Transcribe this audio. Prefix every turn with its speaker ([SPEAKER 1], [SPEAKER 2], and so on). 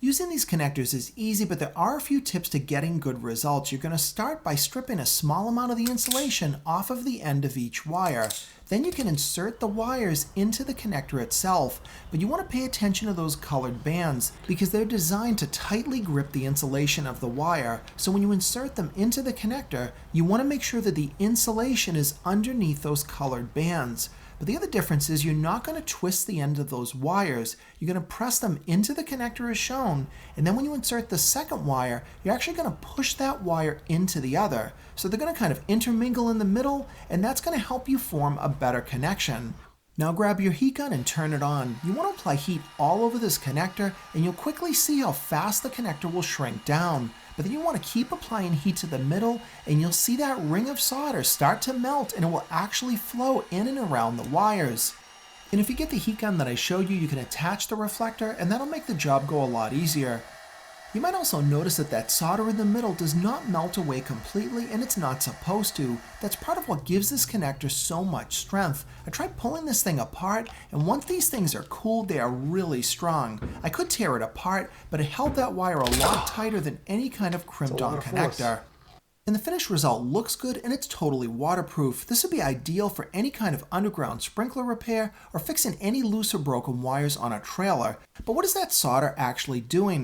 [SPEAKER 1] Using these connectors is easy, but there are a few tips to getting good results. You're going to start by stripping a small amount of the insulation off of the end of each wire. Then you can insert the wires into the connector itself, but you want to pay attention to those colored bands because they're designed to tightly grip the insulation of the wire. So when you insert them into the connector, you want to make sure that the insulation is underneath those colored bands. But the other difference is you're not going to twist the end of those wires. You're going to press them into the connector as shown, and then when you insert the second wire, you're actually going to push that wire into the other. So they're going to kind of intermingle in the middle, and that's going to help you form a better connection. Now grab your heat gun and turn it on. You want to apply heat all over this connector, and you'll quickly see how fast the connector will shrink down. But then you want to keep applying heat to the middle, and you'll see that ring of solder start to melt, and it will actually flow in and around the wires. And if you get the heat gun that I showed you, you can attach the reflector, and that'll make the job go a lot easier. You might also notice that that solder in the middle does not melt away completely, and it's not supposed to. That's part of what gives this connector so much strength. I tried pulling this thing apart, and once these things are cooled, they are really strong. I could tear it apart, but it held that wire a lot tighter than any kind of crimped-on connector. And the finished result looks good, and it's totally waterproof. This would be ideal for any kind of underground sprinkler repair or fixing any loose or broken wires on a trailer. But what is that solder actually doing?